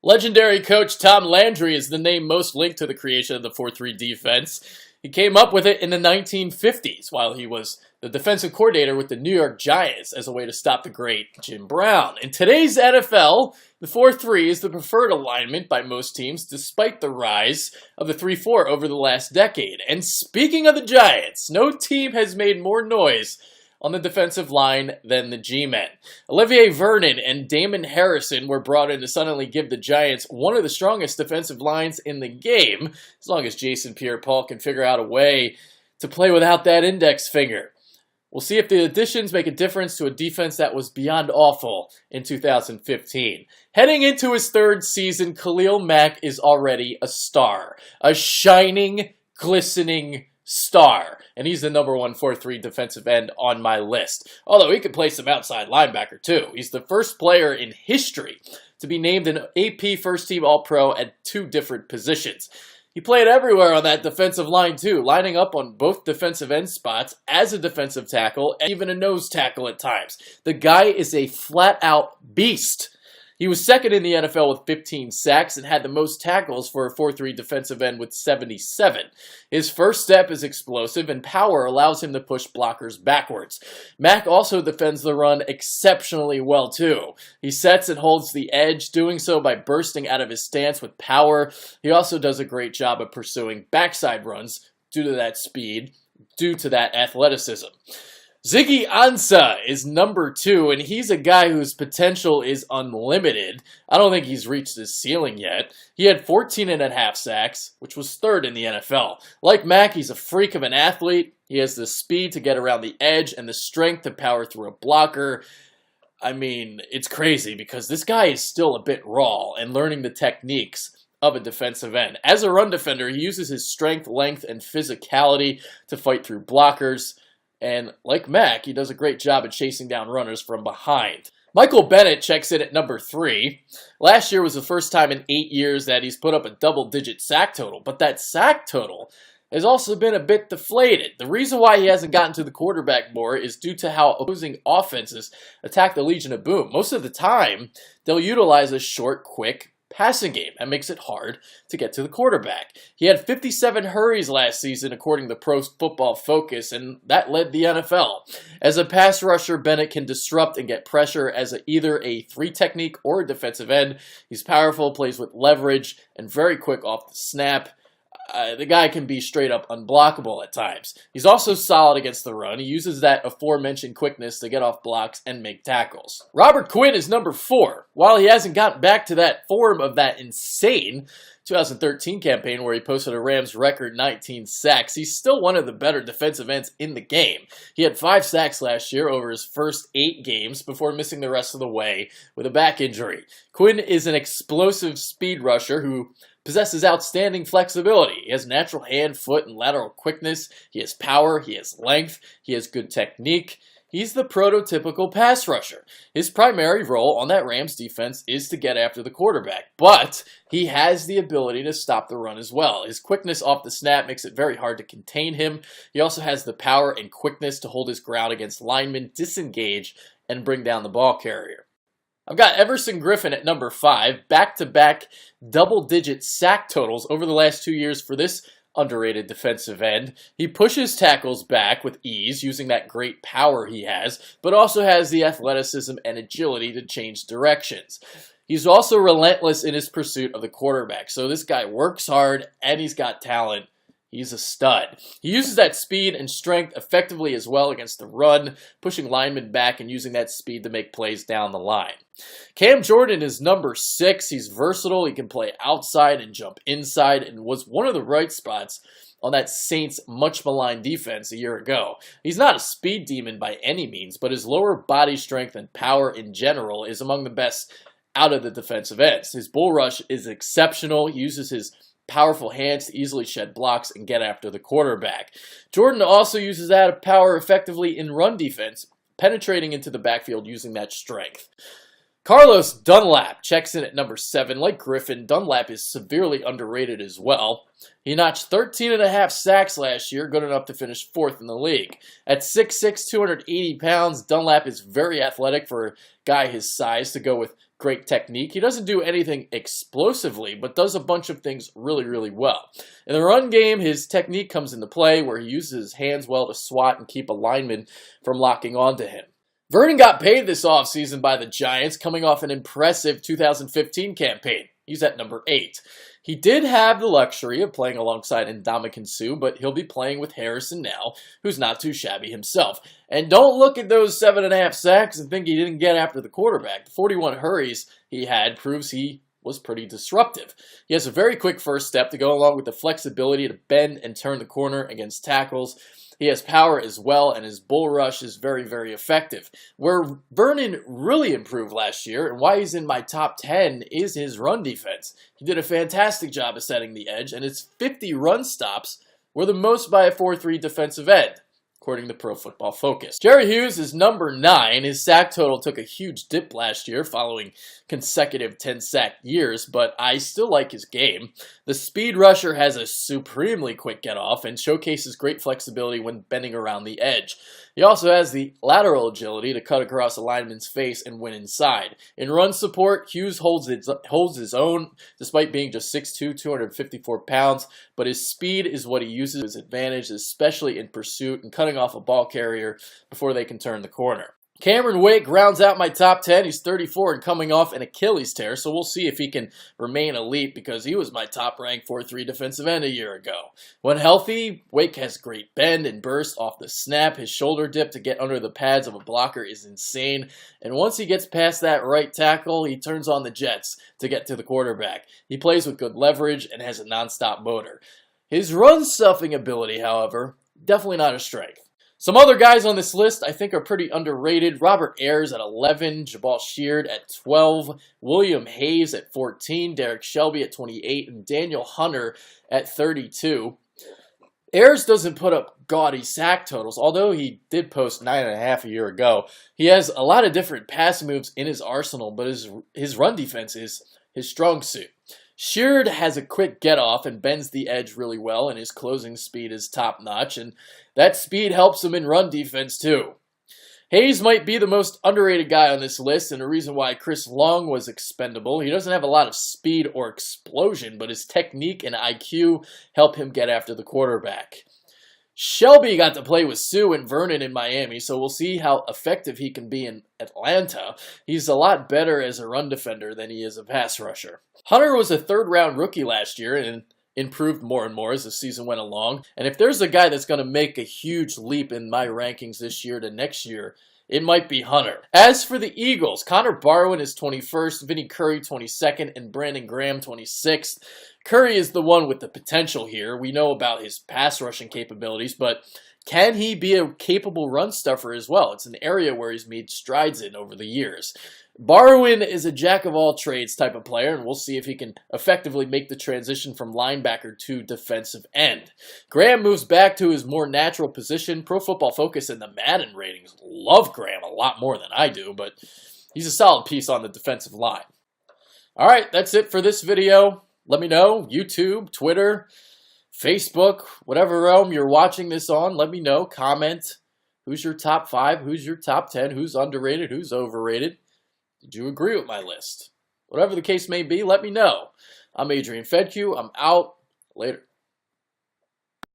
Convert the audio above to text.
Legendary coach Tom Landry is the name most linked to the creation of the 4-3 defense. He came up with it in the 1950s while he was the defensive coordinator with the New York Giants as a way to stop the great Jim Brown. In today's NFL, the 4-3 is the preferred alignment by most teams despite the rise of the 3-4 over the last decade. And speaking of the Giants, no team has made more noise on the defensive line than the G-Men. Olivier Vernon and Damon Harrison were brought in to suddenly give the Giants one of the strongest defensive lines in the game, as long as Jason Pierre-Paul can figure out a way to play without that index finger. We'll see if the additions make a difference to a defense that was beyond awful in 2015. Heading into his third season, Khalil Mack is already a star. A shining, glistening star. And he's the number one 4-3 defensive end on my list. Although he could play some outside linebacker too. He's the first player in history to be named an AP First Team All-Pro at two different positions. He played everywhere on that defensive line too, lining up on both defensive end spots as a defensive tackle and even a nose tackle at times. The guy is a flat-out beast. He was second in the NFL with 15 sacks and had the most tackles for a 4-3 defensive end with 77. His first step is explosive, and power allows him to push blockers backwards. Mack also defends the run exceptionally well, too. He sets and holds the edge, doing so by bursting out of his stance with power. He also does a great job of pursuing backside runs due to that speed, due to that athleticism. Ziggy Ansah is number 2, and he's a guy whose potential is unlimited. I don't think he's reached his ceiling yet. He had 14.5 sacks, which was third in the NFL. Like Mack, he's a freak of an athlete. He has the speed to get around the edge and the strength to power through a blocker. I mean, it's crazy because this guy is still a bit raw and learning the techniques of a defensive end. As a run defender, he uses his strength, length, and physicality to fight through blockers. And like Mack, he does a great job at chasing down runners from behind. Michael Bennett checks in at number 3. Last year was the first time in 8 years that he's put up a double-digit sack total, but that sack total has also been a bit deflated. The reason why he hasn't gotten to the quarterback more is due to how opposing offenses attack the Legion of Boom. Most of the time, they'll utilize a short, quick passing game. That makes it hard to get to the quarterback. He had 57 hurries last season, according to Pro Football Focus, and that led the NFL. As a pass rusher, Bennett can disrupt and get pressure as either a 3 technique or a defensive end. He's powerful, plays with leverage, and very quick off the snap. The guy can be straight up unblockable at times. He's also solid against the run. He uses that aforementioned quickness to get off blocks and make tackles. Robert Quinn is number 4. While he hasn't gotten back to that form of that insane 2013 campaign where he posted a Rams record 19 sacks, he's still one of the better defensive ends in the game. He had 5 sacks last year over his first 8 games before missing the rest of the way with a back injury. Quinn is an explosive speed rusher who possesses outstanding flexibility. He has natural hand, foot, and lateral quickness. He has power. He has length. He has good technique. He's the prototypical pass rusher. His primary role on that Rams defense is to get after the quarterback, but he has the ability to stop the run as well. His quickness off the snap makes it very hard to contain him. He also has the power and quickness to hold his ground against linemen, disengage, and bring down the ball carrier. I've got Everson Griffen at number 5, back-to-back double-digit sack totals over the last 2 years for this underrated defensive end. He pushes tackles back with ease using that great power he has, but also has the athleticism and agility to change directions. He's also relentless in his pursuit of the quarterback, so this guy works hard and he's got talent. He's a stud. He uses that speed and strength effectively as well against the run, pushing linemen back and using that speed to make plays down the line. Cam Jordan is number 6. He's versatile. He can play outside and jump inside and was one of the bright spots on that Saints much maligned defense a year ago. He's not a speed demon by any means, but his lower body strength and power in general is among the best out of the defensive ends. His bull rush is exceptional. He uses his powerful hands to easily shed blocks and get after the quarterback. Jordan also uses that power effectively in run defense, penetrating into the backfield using that strength. Carlos Dunlap checks in at number 7. Like Griffen, Dunlap is severely underrated as well. He notched 13.5 sacks last year, good enough to finish 4th in the league. At 6'6", 280 pounds, Dunlap is very athletic for a guy his size to go with great technique. He doesn't do anything explosively, but does a bunch of things really, really well. In the run game, his technique comes into play where he uses his hands well to swat and keep a lineman from locking onto him. Vernon got paid this offseason by the Giants, coming off an impressive 2015 campaign. He's at number 8. He did have the luxury of playing alongside Ndamukong Suh, but he'll be playing with Harrison now, who's not too shabby himself. And don't look at those 7.5 sacks and think he didn't get after the quarterback. The 41 hurries he had proves he was pretty disruptive. He has a very quick first step to go along with the flexibility to bend and turn the corner against tackles. He has power as well, and his bull rush is very, very effective. Where Vernon really improved last year, and why he's in my top 10, is his run defense. He did a fantastic job of setting the edge, and his 50 run stops were the most by a 4-3 defensive end, according to Pro Football Focus. Jerry Hughes is number 9. His sack total took a huge dip last year following consecutive 10-sack years, but I still like his game. The speed rusher has a supremely quick get-off and showcases great flexibility when bending around the edge. He also has the lateral agility to cut across a lineman's face and win inside. In run support, Hughes holds his own despite being just 6'2", 254 pounds, but his speed is what he uses to his advantage, especially in pursuit and cutting off a ball carrier before they can turn the corner. Cameron Wake rounds out my top 10. He's 34 and coming off an Achilles tear, so we'll see if he can remain elite because he was my top-ranked 4-3 defensive end a year ago. When healthy, Wake has great bend and burst off the snap. His shoulder dip to get under the pads of a blocker is insane, and once he gets past that right tackle, he turns on the jets to get to the quarterback. He plays with good leverage and has a non-stop motor. His run-stuffing ability, however, definitely not a strength. Some other guys on this list I think are pretty underrated. Robert Ayers at 11, Jabaal Sheard at 12, William Hayes at 14, Derrick Shelby at 28, and Daniel Hunter at 32. Ayers doesn't put up gaudy sack totals, although he did post 9.5 a year ago. He has a lot of different pass moves in his arsenal, but his run defense is his strong suit. Sheard has a quick get-off and bends the edge really well, and his closing speed is top-notch, and that speed helps him in run defense too. Hayes might be the most underrated guy on this list, and the reason why Chris Long was expendable. He doesn't have a lot of speed or explosion, but his technique and IQ help him get after the quarterback. Shelby got to play with Suh and Vernon in Miami, so we'll see how effective he can be in Atlanta. He's a lot better as a run defender than he is a pass rusher. Hunter was a third-round rookie last year and improved more and more as the season went along. And if there's a guy that's going to make a huge leap in my rankings this year to next year, it might be Hunter. As for the Eagles, Connor Barwin is 21st, Vinny Curry 22nd, and Brandon Graham 26th. Curry is the one with the potential here. We know about his pass rushing capabilities, but can he be a capable run stuffer as well? It's an area where he's made strides in over the years. Barwin is a jack-of-all-trades type of player, and we'll see if he can effectively make the transition from linebacker to defensive end. Graham moves back to his more natural position. Pro Football Focus and the Madden ratings love Graham a lot more than I do, but he's a solid piece on the defensive line. All right, that's it for this video. Let me know, YouTube, Twitter, Facebook, whatever realm you're watching this on, let me know. Comment. Who's your top 5? Who's your top 10? Who's underrated? Who's overrated? Did you agree with my list? Whatever the case may be, let me know. I'm Adrian Fedke. I'm out. Later.